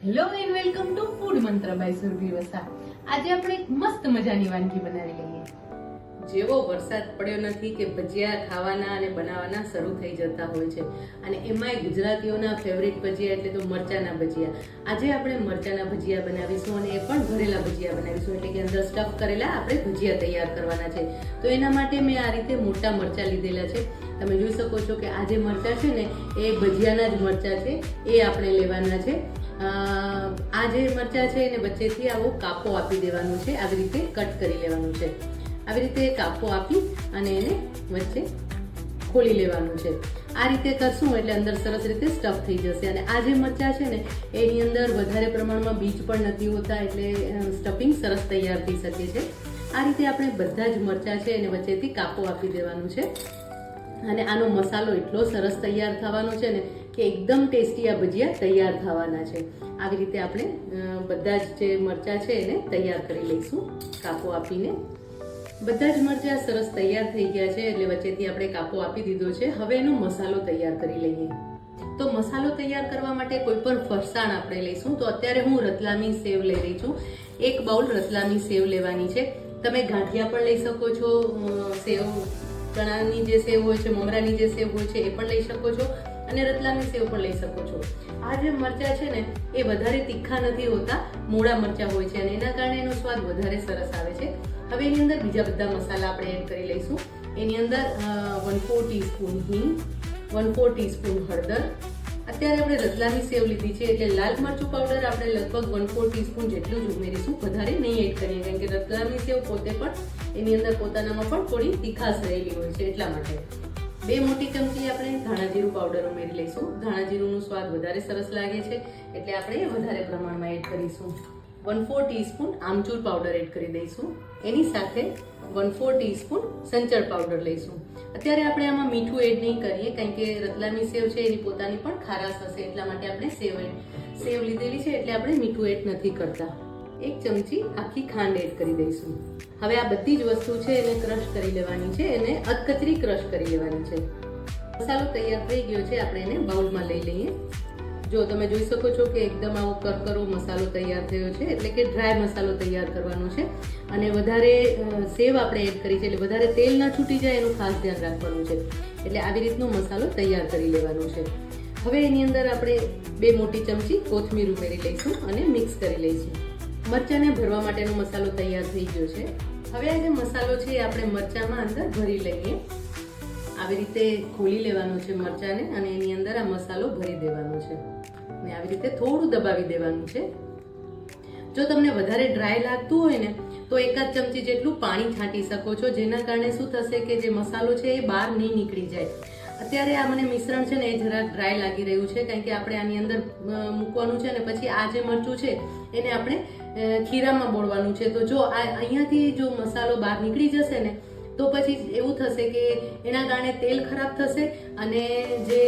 Hello and welcome to food મંત્ર by Surabhi Vasa. આજે આપણે એક મસ્ત મજાની વાનગી બનાવી લઈએ। જેવો વરસાદ પડ્યો નથી કે ભજીયા ખાવાના અને બનાવવાના શરૂ થઈ જતા હોય છે, અને એમાંય ગુજરાતીઓના ફેવરિટ ભજીયા એટલે તો મરચાના ભજીયા। આજે આપણે મરચાના ભજીયા બનાવીશું, અને એ પણ ભરેલા ભજીયા બનાવીશું, એટલે કે અંદર સ્ટફ કરેલા આપણે ભજીયા તૈયાર કરવાના છે। તો એના માટે મેં આ રીતે મોટા મરચાં લીધેલા છે। તમે જોઈ શકો છો કે આ જે મરચાં છે ને એ ભજીયાના જ મરચાં છે, એ આપણે લેવાના છે। આ જે મરચાં છે એને વચ્ચેથી આવો કાપો આપી દેવાનું છે, આવી રીતે કટ કરી લેવાનું છે। આવી રીતે કાપો આપી અને એને વચ્ચે ખોલી લેવાનું છે। આ રીતે કરશું એટલે અંદર સરસ રીતે સ્ટફ થઈ જશે। અને આ જે મરચાં છે ને એની અંદર વધારે પ્રમાણમાં બીજ પણ નથી હોતા, એટલે સ્ટફિંગ સરસ તૈયાર થઈ શકે છે। આ રીતે આપણે બધા જ મરચાં છે એને વચ્ચેથી કાપો આપી દેવાનું છે, અને આનો મસાલો એટલો સરસ તૈયાર થવાનો છે ને કે એકદમ ટેસ્ટી આ ભજીયા તૈયાર થવાના છે। આવી રીતે આપણે બધા જ જે મરચાં છે એને તૈયાર કરી લઈશું કાપો આપીને। બધા જ મરચાં સરસ તૈયાર થઈ ગયા છે, એટલે વચ્ચેથી આપણે કાપો આપી દીધો છે। હવે એનો મસાલો તૈયાર કરી લઈએ। તો મસાલો તૈયાર કરવા માટે કોઈ પણ ફરસાણ આપણે લઈશું। તો અત્યારે હું રતલામી સેવ લઈ રહી છું। 1 બાઉલ રતલામી સેવ લેવાની છે। તમે ગાંઠિયા પણ લઈ શકો છો, સેવ ચણાની જે સેવ હોય છે, મમરાની જે સેવ હોય છે એ પણ લઈ શકો છો, અને રતલામી સેવ પણ લઈ શકો છો। આ જે મરચાં છે ને એ વધારે તીખા નથી હોતા, મોડા મરચાં હોય છે, અને એના કારણે એનો સ્વાદ વધારે સરસ આવે છે। હવે એની અંદર બીજા બધા મસાલા આપણે એડ કરી લઈશું। એની અંદર 1/4 ટીસ્પૂન હિંગ, 1/4 ટીસ્પૂન હળદર। અત્યારે આપણે રતલામી સેવ લીધી છે એટલે લાલ મરચું પાવડર આપણે લગભગ 1/4 ટીસ્પૂન જેટલું જ ઉમેરીશું, વધારે નહીં એડ કરીએ, કારણ કે રતલામી સેવ પોતે પણ એની અંદર પોતાનામાં પણ થોડી તીખાશ રહેલી હોય છે, એટલા માટે। 2 મોટી ચમચી આપણે ધાણા જીરું પાવડર ઉમેરી લઈશું। ધાણા જીરુંનો સ્વાદ વધારે સરસ લાગે છે એટલે આપણે વધારે પ્રમાણમાં એડ કરીશું। 1/4 ટીસ્પૂન આમચૂર પાવડર એડ કરી દઈશું। એની સાથે 1/4 ટીસ્પૂન સંચળ પાવડર લઈશું। અત્યારે આપણે આમાં મીઠું એડ નહીં કરીએ, કારણ કે રતલામી સેવ છે એની પોતાની પણ ખારાશ હશે, એટલા માટે આપણે સેવ લીધેલી છે એટલે આપણે મીઠું એડ નથી કરતા। 1 ચમચી આખી ખાંડ એડ કરી દઈશું। હવે આ બધી જ વસ્તુ છે એને ક્રશ કરી લેવાની છે, એને અધકચરી ક્રશ કરી લેવાની છે। મસાલો તૈયાર થઈ ગયો છે, આપણે એને બાઉલમાં લઈ લઈએ। જો તમે જોઈ શકો છો કે એકદમ આવો કરકરો મસાલો તૈયાર થયો છે, એટલે કે ડ્રાય મસાલો તૈયાર કરવાનો છે, અને વધારે સેવ આપણે એડ કરી છે એટલે વધારે તેલ ન છૂટી જાય એનું ખાસ ધ્યાન રાખવાનું છે। એટલે આવી રીતનો મસાલો તૈયાર કરી લેવાનો છે। હવે એની અંદર આપણે 2 મોટી ચમચી કોથમીર ઉમેરી લઈશું અને મિક્સ કરી લઈશું। મરચાંને ભરવા માટેનો મસાલો તૈયાર થઈ ગયો છે। હવે આ જે મસાલો છે એ આપણે મરચાંમાં અંદર ભરી લઈએ। આવી રીતે ખોલી લેવાનો છે મરચાંને, અને એની અંદર આ મસાલો ભરી દેવાનો છે, અને આવી રીતે થોડું દબાવી દેવાનું છે। જો તમને વધારે ડ્રાય લાગતું હોય ને તો 1 ચમચી જેટલું પાણી છાંટી શકો છો, જેના કારણે શું થશે કે જે મસાલો છે એ બહાર નહીં નીકળી જાય। અત્યારે આ મને મિશ્રણ છે ને એ જરાક ડ્રાય લાગી રહ્યું છે, કારણ કે આપણે આની અંદર મૂકવાનું છે, અને પછી આ જે મરચું છે એને આપણે ખીરામાં બોળવાનું છે। તો જો અહીંયાથી જો મસાલો બહાર નીકળી જશે ને તો પછી એવું થશે કે એના કારણે તેલ ખરાબ થશે, અને જે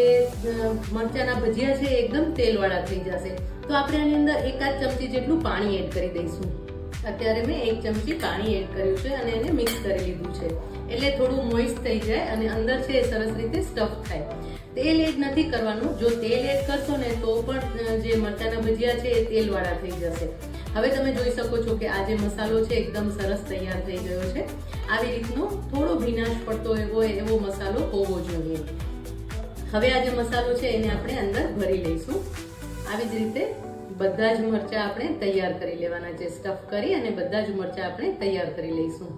મરચાના ભજીયા છે એકદમ તેલવાળા થઈ જશે। તો આપણે આની અંદર 1 ચમચી જેટલું પાણી એડ કરી દઈશું। અત્યારે મેં 1 ચમચી પાણી એડ કર્યું છે અને એને મિક્સ કરી લીધું છે, એટલે થોડું મોઇસ્ટ થઈ જાય અને અંદર છે એ સરસ રીતે સ્ટફ થાય। તેલ એડ નથી કરવાનું, જો તેલ એડ કરશો ને તો પણ જે મરચાના ભજીયા છે એ તેલવાળા થઈ જશે। હવે તમે જોઈ શકો છો કે આ જે મસાલો છે એકદમ સરસ તૈયાર થઈ ગયો છે। આવી રીતનો થોડો ભીનાશ પડતો એવો મસાલો હોવો જોઈએ। હવે આ જે મસાલો છે એને આપણે અંદર ભરી લઈશું। આવી જ રીતે બધા જ મરચાં આપણે તૈયાર કરી લેવાના છે, સ્ટફ કરી અને બધા જ મરચાં આપણે તૈયાર કરી લઈશું।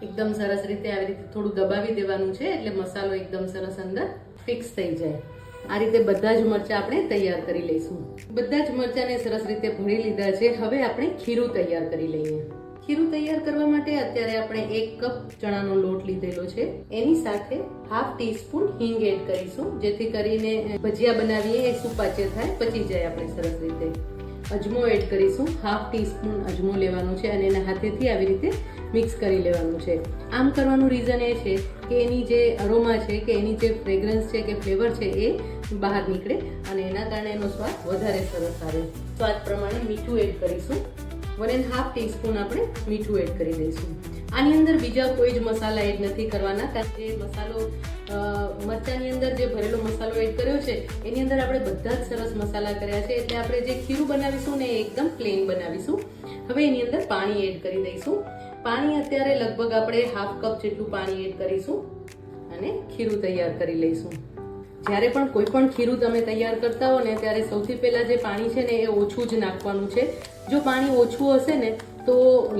એકદમ સરસ રીતે આવી રીતે થોડું દબાવી દેવાનું છે, એટલે મસાલો એકદમ સરસ અંદર ફિક્સ થઈ જાય। આ રીતે બધા જ મરચાં આપણે તૈયાર કરી લઈશું। બધા જ મરચાંને સરસ રીતે ભરી લીધા છે। હવે આપણે ખીરું તૈયાર કરી લઈએ। ખીરું તૈયાર કરવા માટે અત્યારે આપણે 1 કપ ચણાનો લોટ લીધેલો છે, એની સાથે ½ ટીસ્પૂન હિંગ એડ કરીશું, જેથી કરીને ભજીયા બનાવીએ એ સુપાચે થાય, પચી જાય આપણે સરસ રીતે। અજમો એડ કરીશું, ½ ટીસ્પૂન અજમો લેવાનો છે, અને એના હાથેથી આવી રીતે મિક્સ કરી લેવાનું છે। આમ કરવાનું રીઝન એ છે કે એની જે અરોમા છે, કે એની જે ફ્રેગ્રન્સ છે કે ફ્લેવર છે એ બહાર નીકળે, અને એના કારણે એનો સ્વાદ વધારે સરસ આવે। સ્વાદ પ્રમાણે મીઠું એડ કરીશું, 1.5 ટીસ્પૂન આપણે મીઠું એડ કરી દઈશું। આની અંદર બીજા કોઈ જ મસાલા એડ નથી કરવાના, કારણ કે મસાલો મરચાની અંદર જે ભરેલો મસાલો એડ કર્યો છે એની અંદર આપણે બધા જ સરસ મસાલા કર્યા છે, એટલે આપણે જે ખીરું બનાવીશું ને એ એકદમ પ્લેન બનાવીશું. હવે એની અંદર પાણી એડ કરી દઈશું. પાણી અત્યારે લગભગ આપણે 1/2 કપ જેટલું પાણી એડ કરીશું અને ખીરું તૈયાર કરી લઈશું. જ્યારે પણ કોઈ પણ ખીરું તમે તૈયાર કરતા હો ને ત્યારે સૌથી પહેલા જે પાણી છે ને એ ઓછું જ નાખવાનું છે. જો પાણી ઓછું હશે ને તો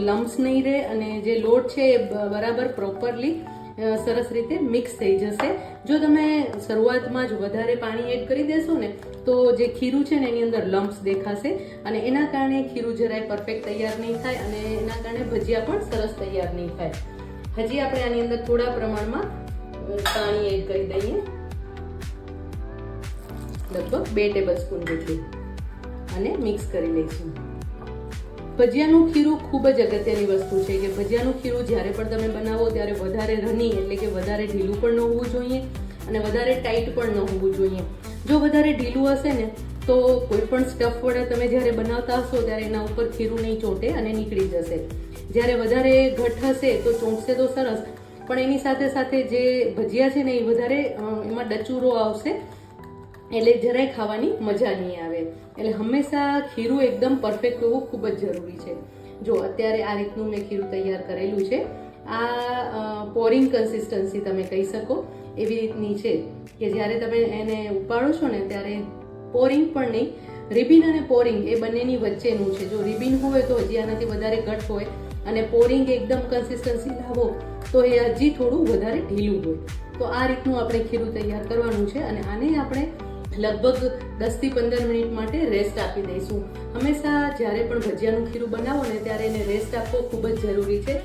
લમ્સ નહીં રહે અને જે લોટ છે એ બરાબર પ્રોપરલી સરસ રીતે મિક્સ થઈ જશે. જો તમે શરૂઆતમાં જ વધારે પાણી એડ કરી દેશો ને તો જે ખીરું છે ને એની અંદર લમ્સ દેખાશે અને એના કારણે ખીરું જરાય પરફેક્ટ તૈયાર નહીં થાય અને એના કારણે ભજીયા પણ સરસ તૈયાર નહીં થાય. હજી આપણે આની અંદર થોડા પ્રમાણમાં પાણી એડ કરી દઈએ, લગભગ 2 ટેબલસ્પૂન જેટલું, અને મિક્સ કરી લઈશું. ભજીયાનું ખીરું ખૂબ જ અગત્યની વસ્તુ છે કે ભજીયાનું ખીરું જ્યારે પણ તમે બનાવો ત્યારે વધારે રની એટલે કે વધારે ઢીલું પણ ન હોવું જોઈએ અને વધારે ટાઈટ પણ ન હોવું જોઈએ. જો વધારે ઢીલું હશે ને તો કોઈ પણ સ્ટફ વડે તમે જ્યારે બનાવતા હશો ત્યારે એના ઉપર ખીરું નહીં ચોંટે અને નીકળી જશે. જ્યારે વધારે ઘટ હશે તો ચોંટશે તો સરસ, પણ એની સાથે સાથે જે ભજીયા છે ને એ વધારે એમાં ડચુરો આવશે એટલે જરાય ખાવાની મજા નહીં આવે. એટલે હંમેશા ખીરું એકદમ પરફેક્ટ હોવું ખૂબ જ જરૂરી છે. જો અત્યારે આ રીતનું મેં ખીરું તૈયાર કરેલું છે. આ પોરિંગ કન્સિસ્ટન્સી તમે કહી શકો એવી રીતની છે કે જ્યારે તમે એને ઉપાડો છો ને ત્યારે પોરિંગ પણ નહીં, રિબિન અને પોરિંગ એ બંનેની વચ્ચેનું છે. જો રિબિન હોય તો હજી આનાથી વધારે ઘટ હોય અને પોરિંગ એકદમ કન્સિસ્ટન્સી લાવો તો એ હજી થોડું વધારે ઢીલું હોય. તો આ રીતનું આપણે ખીરું તૈયાર કરવાનું છે અને આને આપણે લગભગ 10 થી 15 મિનિટ માટે રેસ્ટ આપી દઈશું. હંમેશા જ્યારે પણ ભજીયાનું ખીરું બનાવો ને ત્યારે એને રેસ્ટ આપવો ખૂબ જ જરૂરી છે.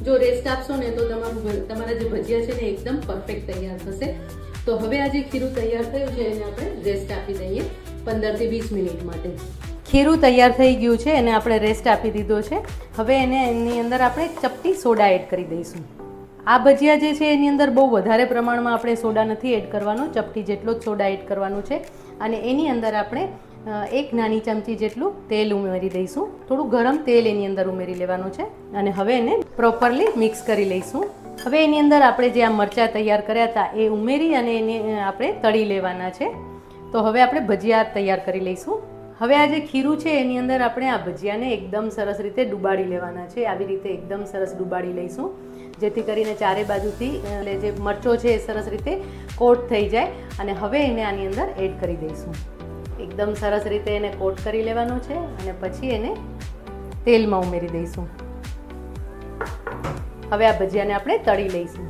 જો રેસ્ટ આપશો ને તો તમારા જે ભજીયા છે ને એકદમ પરફેક્ટ તૈયાર થશે. તો હવે આ જે ખીરું તૈયાર થયું છે એને આપણે રેસ્ટ આપી દઈએ 15 થી 20 મિનિટ માટે. ખીરું તૈયાર થઈ ગયું છે એને આપણે રેસ્ટ આપી દીધો છે. હવે એની અંદર આપણે ચપટી સોડા એડ કરી દઈશું. આ ભજીયા જે છે એની અંદર બહુ વધારે પ્રમાણમાં આપણે સોડા નથી એડ કરવાનો, ચપટી જેટલો જ સોડા એડ કરવાનું છે અને એની અંદર આપણે 1 નાની ચમચી જેટલું તેલ ઉમેરી દઈશું. થોડું ગરમ તેલ એની અંદર ઉમેરી લેવાનું છે અને હવે એને પ્રોપરલી મિક્સ કરી લઈશું. હવે એની અંદર આપણે જે આ મરચાં તૈયાર કર્યા હતા એ ઉમેરી અને એને આપણે તળી લેવાના છે. તો હવે આપણે ભજીયા તૈયાર કરી લઈશું. હવે આ જે ખીરું છે એની અંદર આપણે આ ભજીયાને એકદમ સરસ રીતે ડુબાડી લેવાના છે. આવી રીતે એકદમ સરસ ડુબાડી લઈશું જેથી કરીને ચારે બાજુથી જે મરચો છે એ સરસ રીતે કોટ થઈ જાય અને હવે એને આની અંદર એડ કરી દઈશું. એકદમ સરસ રીતે એને કોટ કરી લેવાનું છે અને પછી એને તેલમાં ઉમેરી દઈશું. હવે આ ભજીયાને આપણે તળી લઈશું.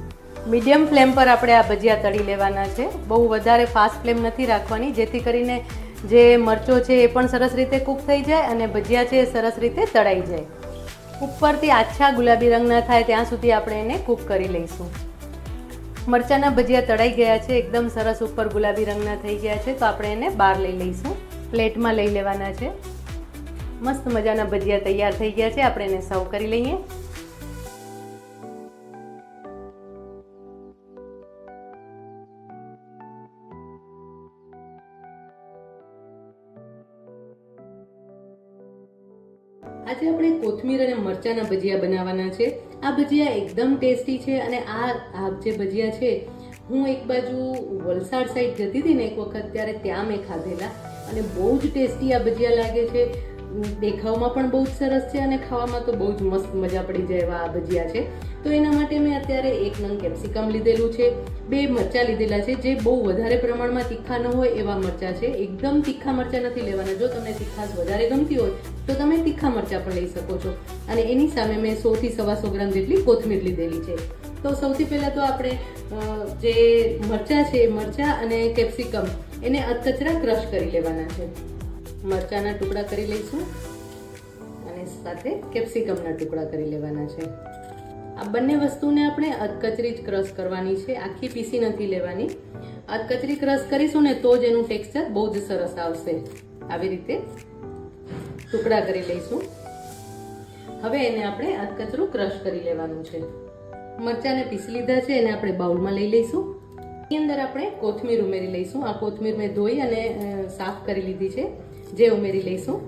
મીડિયમ ફ્લેમ પર આપણે આ ભજીયા તળી લેવાના છે. બહુ વધારે ફાસ્ટ ફ્લેમ નથી રાખવાની જેથી કરીને જે મરચો છે એ પણ સરસ રીતે કૂક થઈ જાય અને ભજીયા છે એ સરસ રીતે તળાઈ જાય. ઉપરથી આછા ગુલાબી રંગના થાય ત્યાં સુધી આપણે એને કૂક કરી લઈશું. મરચાના ભજીયા તળાઈ ગયા છે, એકદમ સરસ ઉપર ગુલાબી રંગના થઈ ગયા છે. તો આપણે એને બહાર લઈ લઈશું, પ્લેટમાં લઈ લેવાના છે. મસ્ત મજાના ભજીયા તૈયાર થઈ ગયા છે. આપણે એને સર્વ કરી લઈએ. આજે આપણે કોથમીર અને મરચાના ભજીયા બનાવવાના છે. આ ભજીયા એકદમ ટેસ્ટી છે અને આ જે ભજીયા છે હું એક બાજુ વલસાડ સાઈડ જતી હતી ને એક વખત ત્યારે ત્યાં મેં ખાધેલા અને બહુ જ ટેસ્ટી આ ભજીયા લાગે છે. દેખાવમાં પણ બહુ જ સરસ છે અને ખાવામાં તો બહુ જ મસ્ત મજા પડી જાય એવા આ ભજીયા છે. તો એના માટે મેં અત્યારે 1 નંગ કેપ્સિકમ લીધેલું છે, 2 મરચાં લીધેલા છે જે બહુ વધારે પ્રમાણમાં તીખા ન હોય એવા મરચાં છે. એકદમ તીખા મરચાં નથી લેવાના. જો તમને તીખાશ વધારે ગમતી હોય તો તમે તીખા મરચાં પણ લઈ શકો છો. અને એની સામે મેં 100 થી 125 ગ્રામ જેટલી કોથમીર લીધેલી છે. તો સૌથી પહેલાં તો આપણે જે મરચાં છે મરચાં અને કેપ્સિકમ એને અધકચરા ક્રશ કરી લેવાના છે. મરચાંના ટુકડા કરી લઈશું અને સાથે કેપ્સિકમના ટુકડા કરી લેવાના છે. આ બંને વસ્તુને આપણે અધકચરી જ ક્રશ કરવાની છે, આખી પીસી નથી લેવાની. અધકચરી ક્રશ કરીશું ને તો જ એનું ટેક્સચર બહુ જ સરસ આવશે. આવી રીતે ટુકડા કરી લઈશું. હવે એને આપણે અધકચરું ક્રશ કરી લેવાનું છે. મરચાંને પીસી લીધા છે એને આપણે બાઉલમાં લઈ લઈશું. એની અંદર આપણે કોથમીર ઉમેરી લઈશું. આ કોથમીર મેં ધોઈ અને સાફ કરી લીધી છે, જે ઉમેરી લઈશું.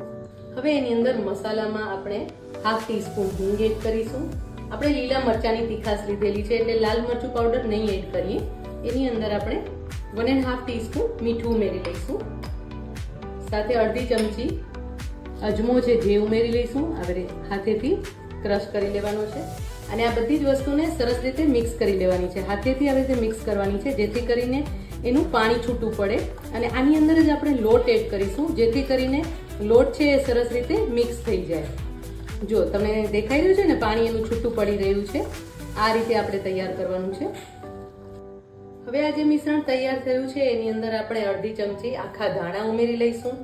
હવે એની અંદર મસાલામાં આપણે 1/2 ટીસ્પૂન હિંગ એડ કરીશું. આપણે લીલા મરચાંની તીખાશ લીધેલી છે એટલે લાલ મરચું પાવડર નહીં એડ કરીએ. એની અંદર આપણે 1.5 ટીસ્પૂન મીઠું ઉમેરી લઈશું. સાથે અડધી ચમચી અજમો છે જે ઉમેરી લઈશું. આવી હાથેથી ક્રશ કરી લેવાનો છે અને આ બધી જ વસ્તુને સરસ રીતે મિક્સ કરી લેવાની છે. હાથેથી આવી રીતે મિક્સ કરવાની છે જેથી કરીને એનું પાણી છૂટું પડે. અને આની અંદર જ આપણે લોટ એડ કરીશું જેથી કરીને લોટ છે એ સરસ રીતે મિક્સ થઈ જાય. જો તમને દેખાઈ રહ્યું છે ને, પાણી એનું છૂટું પડી રહ્યું છે. આ રીતે આપણે તૈયાર કરવાનું છે. હવે આ જે મિશ્રણ તૈયાર થયું છે એની અંદર આપણે અડધી ચમચી આખા ધાણા ઉમેરી લઈશું.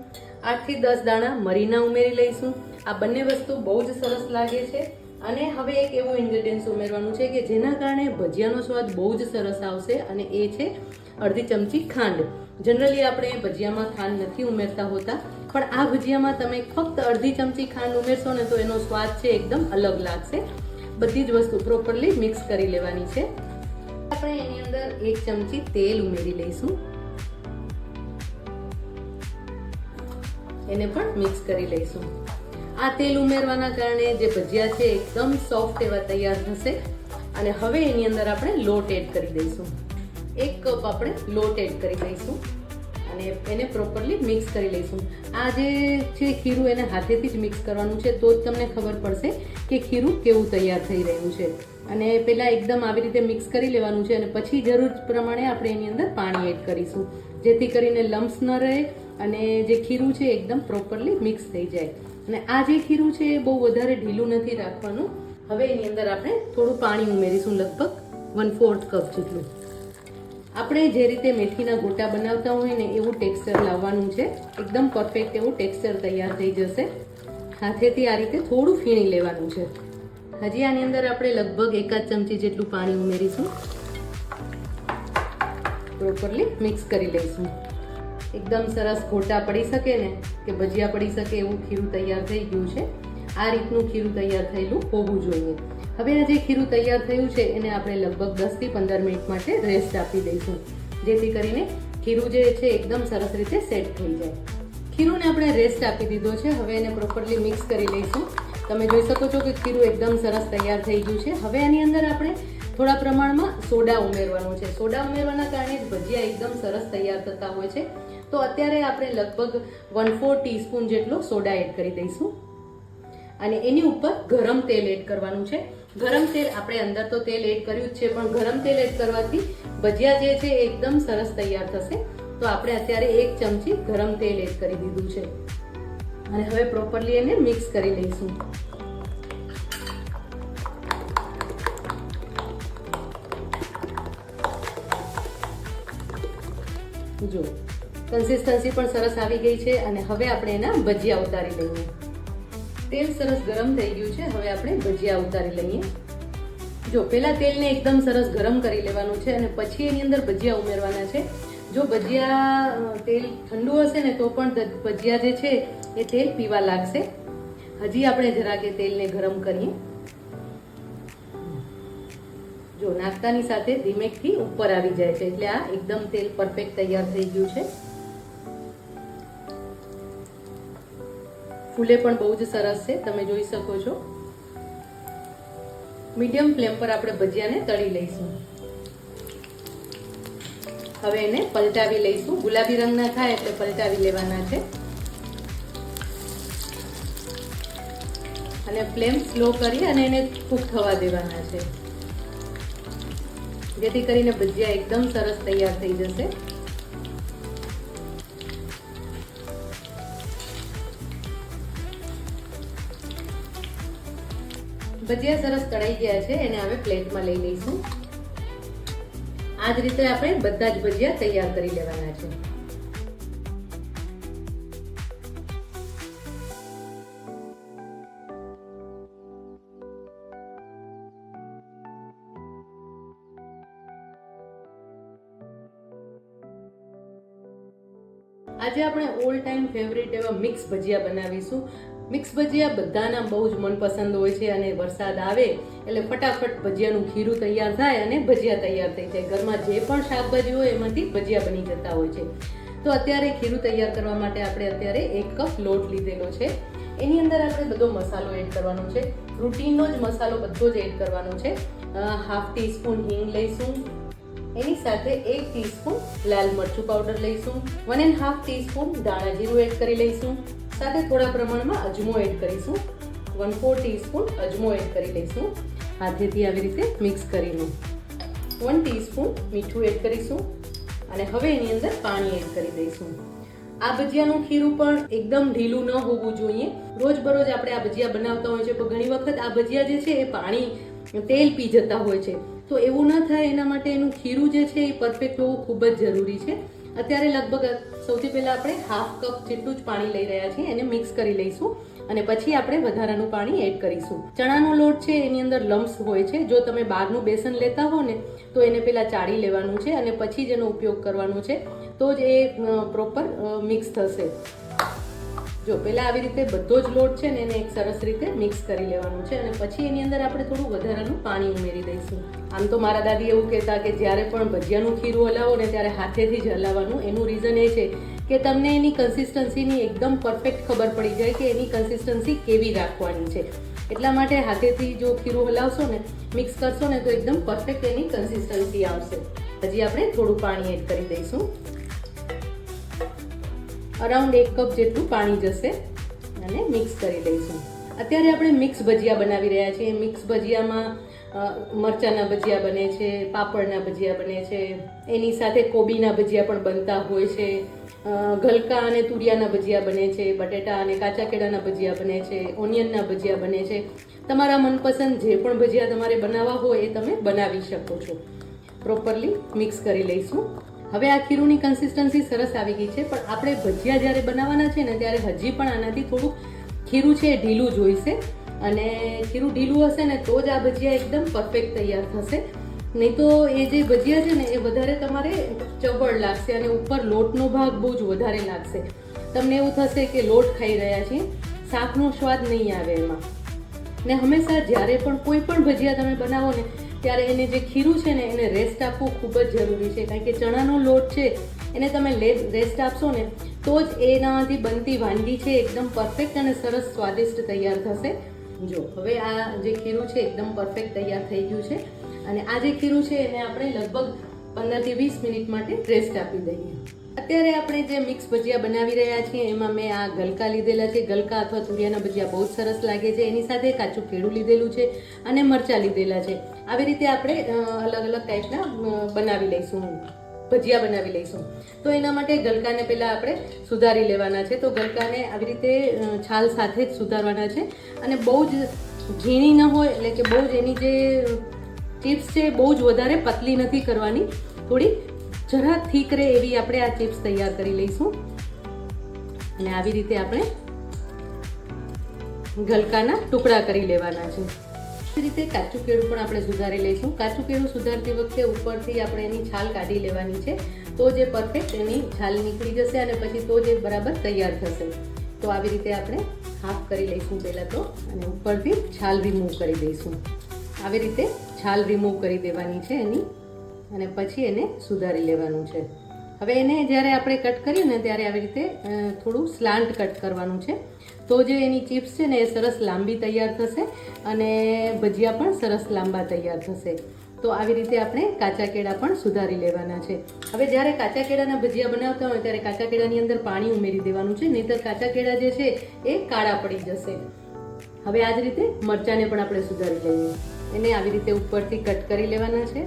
8 થી 10 દાણા મરીના ઉમેરી લઈશું. આ બંને વસ્તુ બહુ જ સરસ લાગે છે. અને હવે એક એવું ઇન્ગ્રેડિયન્ટ ઉમેરવાનું છે કે જેના કારણે ભજીયાનો સ્વાદ બહુ જ સરસ આવશે અને એ છે અડધી ચમચી ખાંડ. જનરલી આપણે ભજીયામાં ખાંડ નથી ઉમેરતા હોતા, પણ આ ભજીયામાં તમે ફક્ત અડધી ચમચી ખાંડ ઉમેરશો ને તો એનો સ્વાદ છે એકદમ અલગ લાગશે. બધી જ વસ્તુ પ્રોપરલી મિક્સ કરી લેવાની છે. આપણે એની અંદર 1 ચમચી તેલ ઉમેરી લઈશું. એને પણ મિક્સ કરી લઈશું. આ તેલ ઉમેરવાના કારણે જે ભજીયા છે એકદમ સોફ્ટ એવા તૈયાર થશે. અને હવે એની અંદર આપણે લોટ એડ કરી દઈશું. 1 કપ આપણે લોટ એડ કરી દઈશું અને એને પ્રોપરલી મિક્સ કરી લઈશું. આ જે છે ખીરું એને હાથેથી જ મિક્સ કરવાનું છે, તો જ તમને ખબર પડશે કે ખીરું કેવું તૈયાર થઈ રહ્યું છે. અને પહેલા એકદમ આવી રીતે મિક્સ કરી લેવાનું છે અને પછી જરૂર પ્રમાણે આપણે એની અંદર પાણી એડ કરીશું જેથી કરીને લમ્સ ન રહે અને જે ખીરું છે એકદમ પ્રોપરલી મિક્સ થઈ જાય. અને આ જે ખીરું છે એ બહુ વધારે ઢીલું નથી રાખવાનું. હવે એની અંદર આપણે થોડું પાણી ઉમેરીશું, લગભગ 1/4 કપ જેટલું. આપણે જે રીતે મેથીના ગોટા બનાવતા હોય ને એવું ટેક્સચર લાવવાનું છે. એકદમ પરફેક્ટ એવું ટેક્સચર તૈયાર થઈ જશે. હાથેથી આ રીતે થોડું ફીણી લેવાનું છે. હજી આની અંદર આપણે લગભગ 1 ચમચી જેટલું પાણી ઉમેરીશું. પ્રોપરલી મિક્સ કરી લઈશું. એકદમ સરસ ગોટા પડી શકે ને કે ભજીયા પડી શકે એવું ખીરું તૈયાર થઈ ગયું છે. આ રીતનું ખીરું તૈયાર થયેલું હોવું જોઈએ. હવે આ જે ખીરું તૈયાર થયું છે એને આપણે લગભગ 10 થી 15 મિનિટ માટે રેસ્ટ આપી દઈશું જેથી કરીને ખીરું જે છે એકદમ સરસ રીતે સેટ થઈ જાય. ખીરુંને આપણે રેસ્ટ આપી દીધો છે. હવે એને પ્રોપરલી મિક્સ કરી લઈશું. તમે જોઈ શકો છો કે ખીરું એકદમ સરસ તૈયાર થઈ ગયું છે. હવે આની અંદર આપણે થોડા પ્રમાણમાં સોડા ઉમેરવાનું છે. સોડા ઉમેરવાના કારણે ભજીયા એકદમ સરસ તૈયાર થતા હોય છે. તો અત્યારે આપણે લગભગ 1/4 ટીસ્પૂન જેટલો સોડા એડ કરી દઈશું અને એની ઉપર ગરમ તેલ એડ કરવાનું છે. ગરમ તેલ આપણે અંદર તો તેલ એડ કર્યું જ છે, પણ ગરમ તેલ એડ કરવાથી ભજીયા જે છે એકદમ સરસ તૈયાર થશે. તો આપણે અત્યારે 1 ચમચી ગરમ તેલ એડ કરી દીધું છે અને હવે પ્રોપરલી એને મિક્સ કરી લઈશું. જો કન્સિસ્ટન્સી પણ સરસ આવી ગઈ છે અને હવે આપણે એના ભજીયા ઉતારી લઈએ. તેલ સરસ ગરમ થઈ ગયું છે. હવે આપણે ભજીયા ઉતારી લઈએ. જો પહેલા તેલને એકદમ સરસ ગરમ કરી લેવાનું છે અને પછી એની અંદર ભજીયા ઉમેરવાના છે. જો ભજીયા તેલ ઠંડુ હશે ને તો પણ ભજીયા જે છે એ તેલ પીવા લાગશે. હજી આપણે જરાક એ તેલને ગરમ કરીએ. જો નાખતાની સાથે ધીમેકથી ઉપર આવી જાય છે એટલે આ એકદમ તેલ પરફેક્ટ તૈયાર થઈ ગયું છે. ફૂલે પણ બહુ જ સરસ છે, તમે જોઈ શકો છો. મીડિયમ ફ્લેમ પર આપણે ભજીયાને તળી લઈશું. હવે એને પલટાવી લઈશું. ગુલાબી રંગના થાય એટલે પલટાવી લેવાના છે અને ફ્લેમ સ્લો કરી અને એને કૂક થવા દેવાના છે જેથી કરીને ભજીયા એકદમ સરસ તૈયાર થઈ જશે. ભજીયા સરસ તળાઈ ગયા છે. એને હવે પ્લેટમાં લઈ લઈશું. આ જ રીતે આપણે બધા જ ભજીયા તૈયાર કરી લેવાના છે. આજે આપણે ઓલ ટાઈમ ફેવરિટ એવા મિક્સ ભજીયા બનાવીશું. મિક્સ ભજીયા બધાના બહુ જ મનપસંદ હોય છે અને વરસાદ આવે એટલે ફટાફટ ભજીયાનું ખીરું તૈયાર થાય અને ભજીયા તૈયાર થઈ જાય. ઘરમાં જે પણ શાકભાજી હોય એમાંથી ભજીયા બની જતા હોય છે. તો અત્યારે ખીરું તૈયાર કરવા માટે આપણે અત્યારે 1 કપ લોટ લીધેલો છે. એની અંદર આપણે બધો મસાલો એડ કરવાનો છે. રૂટીનનો જ મસાલો બધો જ એડ કરવાનો છે. 1/2 ટીસ્પૂન હિંગ લઈશું, એની સાથે 1 ટીસ્પૂન લાલ મરચું પાવડર લઈશું, 1.5 ટીસ્પૂન દાણા જીરું એડ કરી લઈશું, સાથે થોડા પ્રમાણમાં અજમો એડ કરીશું, 1/4 ટીસ્પૂન અજમો એડ કરી લઈશું. હાથેથી આવી રીતે મિક્સ કરીને 1 ટીસ્પૂન મીઠું એડ કરીશું અને હવે એની અંદર પાણી એડ કરી દઈશું. આ ભજીયાનું ખીરું પણ એકદમ ઢીલું ન હોવું જોઈએ. રોજબરોજ આપણે આ ભજીયા બનાવતા હોય છે, પણ ઘણી વખત આ ભજીયા જે છે એ પાણી તેલ પી જતા હોય છે. તો એવું ન થાય એના માટે એનું ખીરું જે છે એ પરફેક્ટ હોવું ખૂબ જ જરૂરી છે. અત્યારે લગભગ સૌથી પહેલા આપણે 1/2 કપ જેટલું જ પાણી લઈ રહ્યા છીએ, એને મિક્સ કરી લઈશું અને પછી આપણે વધારાનું પાણી એડ કરીશું. ચણાનો લોટ છે એની અંદર લમ્સ હોય છે. જો તમે બહારનું બેસન લેતા હો ને તો એને પહેલા ચાળી લેવાનું છે અને પછી જ એનો ઉપયોગ કરવાનો છે, તો જ એ પ્રોપર મિક્સ થશે. જો પહેલા આવી રીતે બધો જ લોટ છે ને એને એક સરસ રીતે મિક્સ કરી લેવાનું છે અને પછી એની અંદર આપણે થોડું વધારાનું પાણી ઉમેરી દઈશું. આમ તો મારા દાદી એવું કહેતા કે જ્યારે પણ ભજીયાનું ખીરું હલાવો ને ત્યારે હાથેથી જ હલાવવાનું. એનું રીઝન એ છે કે તમને એની કન્સિસ્ટન્સીની એકદમ પરફેક્ટ ખબર પડી જાય કે એની કન્સિસ્ટન્સી કેવી રાખવાની છે. એટલા માટે હાથેથી જો ખીરું હલાવશો ને, મિક્સ કરશો ને તો એકદમ પરફેક્ટ એની કન્સિસ્ટન્સી આવશે. હજી આપણે થોડું પાણી એડ કરી દઈશું. અરાઉન્ડ 1 કપ જેટલું પાણી જશે અને મિક્સ કરી લઈશું. અત્યારે આપણે મિક્સ ભજીયા બનાવી રહ્યા છીએ. મિક્સ ભજીયામાં મરચાના ભજીયા બને છે, પાપડના ભજીયા બને છે, એની સાથે કોબીના ભજીયા પણ બનતા હોય છે, ગલકા અને તુરિયાના ભજીયા બને છે, બટેટા અને કાચા કેળાના ભજીયા બને છે, ઓનિયનના ભજીયા બને છે. તમારા મનપસંદ જે પણ ભજીયા તમારે બનાવવા હોય એ તમે બનાવી શકો છો. પ્રોપરલી મિક્સ કરી લઈશું. હવે આ ખીરુંની કન્સિસ્ટન્સી સરસ આવી ગઈ છે, પણ આપણે ભજીયા જ્યારે બનાવવાના છે ને ત્યારે હજી પણ આનાથી થોડું ખીરું છે એ ઢીલું જોઈશે અને ખીરું ઢીલું હશે ને તો જ આ ભજીયા એકદમ પરફેક્ટ તૈયાર થશે. નહીં તો એ જે ભજીયા છે ને એ વધારે તમારે ચવડ લાગશે અને ઉપર લોટનો ભાગ બહુ જ વધારે લાગશે. તમને એવું થશે કે લોટ ખાઈ રહ્યા છીએ, શાકનો સ્વાદ નહીં આવે એમાં. ને હંમેશા જ્યારે પણ કોઈ પણ ભજીયા તમે બનાવો ને ત્યારે એને જે ખીરું છે ને એને રેસ્ટ આપવું ખૂબ જ જરૂરી છે. કારણ કે ચણાનો લોટ છે એને તમે રેસ્ટ આપશો ને તો જ એનામાંથી બનતી વાનગી છે એકદમ પરફેક્ટ અને સરસ સ્વાદિષ્ટ તૈયાર થશે. જો હવે આ જે ખીરું છે એકદમ પરફેક્ટ તૈયાર થઈ ગયું છે અને આ જે ખીરું છે એને આપણે લગભગ 15 થી 20 મિનિટ માટે રેસ્ટ આપી દઈએ. અત્યારે આપણે જે મિક્સ ભજીયા બનાવી રહ્યા છીએ એમાં મેં આ ગલકા લીધેલા છે. ગલકા અથવા તુરિયાના ભજીયા બહુ જ સરસ લાગે છે. એની સાથે કાચું કેળું લીધેલું છે અને મરચાં લીધેલા છે. આવી રીતે આપણે અલગ અલગ ટાઈપના બનાવી લઈશું, ભજીયા બનાવી લઈશું. તો એના માટે ગલકાને પહેલાં આપણે સુધારી લેવાના છે. તો ગલકાને આવી રીતે છાલ સાથે જ સુધારવાના છે અને બહુ જ ઝીણી ન હોય, એટલે કે બહુ જ એની જે ચિપ્સ છે બહુ જ વધારે પતલી નથી કરવાની, થોડી જરા થીક રહે એવી આપણે આ ચિપ્સ તૈયાર કરી લઈશું. અને આવી રીતે આપણે ગલકાના ટુકડા કરી લેવાના છે. એ રીતે કાચું કેળું પણ આપણે સુધારી લઈશું. કાચું કેળું સુધારતી વખતે ઉપરથી આપણે એની છાલ કાઢી લેવાની છે, તો જે પરફેક્ટ એની છાલ નીકળી જશે અને પછી તો જે બરાબર તૈયાર થશે. તો આવી રીતે આપણે હાફ કરી લઈશું પહેલાં તો અને ઉપરથી છાલ રિમૂવ કરી દઈશું. આવી રીતે છાલ રિમૂવ કરી દેવાની છે એની અને પછી એને સુધારી લેવાનું છે. હવે એને જ્યારે આપણે કટ કરીએ ને ત્યારે આવી રીતે થોડું સ્લાન્ટ કટ કરવાનું છે, તો જે એની ચિપ્સ છે ને એ સરસ લાંબી તૈયાર થશે અને ભજીયા પણ સરસ લાંબા તૈયાર થશે. તો આવી રીતે આપણે કાચા કેળા પણ સુધારી લેવાના છે. હવે જ્યારે કાચા કેળાના ભજીયા બનાવતા હોય ત્યારે કાચા કેળાની અંદર પાણી ઉમેરી દેવાનું છે, નહીંતર કાચા કેળા જે છે એ કાળા પડી જશે. હવે આ જ રીતે મરચાંને પણ આપણે સુધારી લઈએ. એને આવી રીતે ઉપરથી કટ કરી લેવાના છે.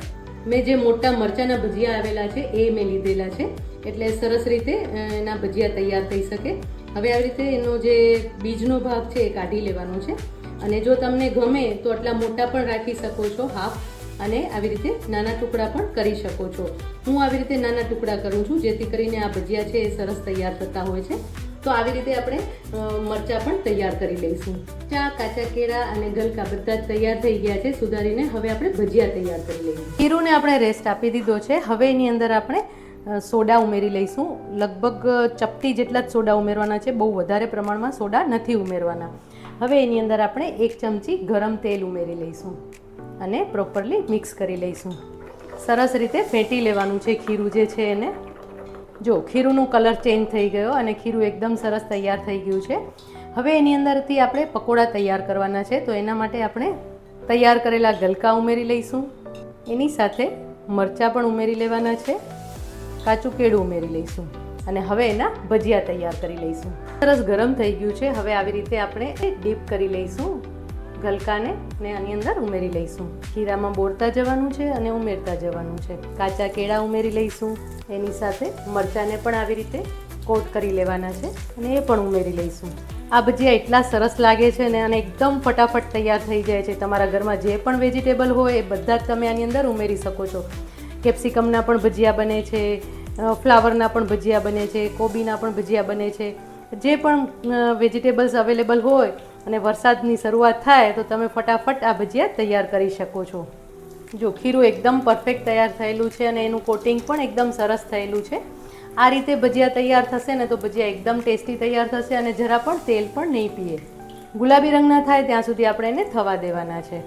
મેં જે મોટા મરચાંના ભજીયા આવેલા છે એ મેં લીધેલા છે, એટલે સરસ રીતે એના ભજીયા તૈયાર થઈ શકે. હવે આવી રીતે એનો જે બીજનો ભાગ છે એ કાઢી લેવાનો છે અને જો તમને ગમે તો આટલા મોટા પણ રાખી શકો છો હાફ, અને આવી રીતે નાના ટુકડા પણ કરી શકો છો. હું આવી રીતે નાના ટુકડા કરું છું જેથી કરીને આ ભજીયા છે એ સરસ તૈયાર થતા હોય છે. તો આવી રીતે આપણે મરચાં પણ તૈયાર કરી લઈશું. ચા, કાચા કેળા અને ગલકા બધા જ તૈયાર થઈ ગયા છે સુધારીને. હવે આપણે ભજીયા તૈયાર કરી લઈએ. ખીરુંને આપણે રેસ્ટ આપી દીધો છે. હવે એની અંદર આપણે સોડા ઉમેરી લઈશું. લગભગ ચપટી જેટલા જ સોડા ઉમેરવાના છે, બહુ વધારે પ્રમાણમાં સોડા નથી ઉમેરવાના. હવે એની અંદર આપણે 1 ચમચી ગરમ તેલ ઉમેરી લઈશું અને પ્રોપરલી મિક્સ કરી લઈશું. સરસ રીતે ફેંટી લેવાનું છે ખીરું જે છે એને. જો ખીરુંનું કલર ચેન્જ થઈ ગયો અને ખીરું એકદમ સરસ તૈયાર થઈ ગયું છે. હવે એની અંદરથી આપણે પકોડા તૈયાર કરવાના છે, તો એના માટે આપણે તૈયાર કરેલા ગલકા ઉમેરી લઈશું. એની સાથે મરચાં પણ ઉમેરી લેવાના છે, કાચું કેળું ઉમેરી લઈશું અને હવે એના ભજીયા તૈયાર કરી લઈશું. સરસ ગરમ થઈ ગયું છે. હવે આવી રીતે આપણે ડીપ કરી લઈશું ગલકાને ને આની અંદર ઉમેરી લઈશું. ખીરામાં બોળતા જવાનું છે અને ઉમેરતા જવાનું છે. કાચા કેળા ઉમેરી લઈશું. એની સાથે મરચાંને પણ આવી રીતે કોટ કરી લેવાના છે અને એ પણ ઉમેરી લઈશું. આ ભજીયા એટલા સરસ લાગે છે ને અને એકદમ ફટાફટ તૈયાર થઈ જાય છે. તમારા ઘરમાં જે પણ વેજીટેબલ હોય એ બધા જ તમે આની અંદર ઉમેરી શકો છો. કેપ્સિકમના પણ ભજીયા બને છે, ફ્લાવરના પણ ભજીયા બને છે, કોબીના પણ ભજીયા બને છે. જે પણ વેજીટેબલ્સ અવેલેબલ હોય અને વરસાદની શરૂઆત થાય તો તમે ફટાફટ આ ભજીયા તૈયાર કરી શકો છો. જો ખીરું એકદમ પરફેક્ટ તૈયાર થયેલું છે અને એનું કોટિંગ પણ એકદમ સરસ થયેલું છે. આ રીતે ભજીયા તૈયાર થશે ને તો ભજીયા એકદમ ટેસ્ટી તૈયાર થશે અને જરા પણ તેલ પણ નહીં પીએ. ગુલાબી રંગના થાય ત્યાં સુધી આપણે એને થવા દેવાના છે.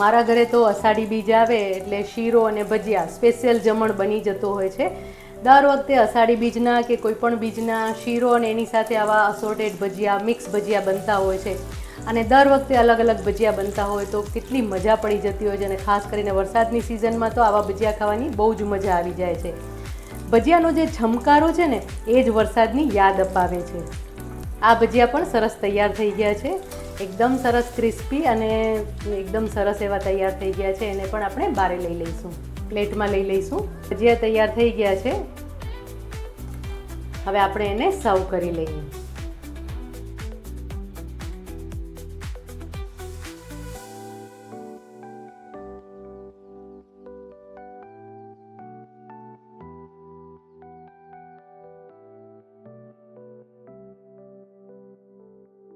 મારા ઘરે તો અષાઢી બીજ આવે એટલે શીરો અને ભજીયા સ્પેશિયલ જમણ બની જતો હોય છે. દર વખતે અષાઢી બીજના કે કોઈ પણ બીજના શીરો અને એની સાથે આવા અસોર્ટેડ ભજીયા, મિક્સ ભજીયા બનતા હોય છે અને દર વખતે અલગ અલગ ભજીયા બનતા હોય તો કેટલી મજા પડી જતી હોય છે. અને ખાસ કરીને વરસાદની સિઝનમાં તો આવા ભજીયા ખાવાની બહુ જ મજા આવી જાય છે. ભજીયાનો જે છમકારો છે ને એ જ વરસાદની યાદ અપાવે છે. આ ભજીયા પણ સરસ તૈયાર થઈ ગયા છે. એકદમ સરસ ક્રિસ્પી અને એકદમ સરસ એવા તૈયાર થઈ ગયા છે. એને પણ આપણે બારે લઈ લઈશું, પ્લેટમાં લઈ લઈશું. ભજીયા તૈયાર થઈ ગયા છે. હવે આપણે એને સર્વ કરી લઈએ.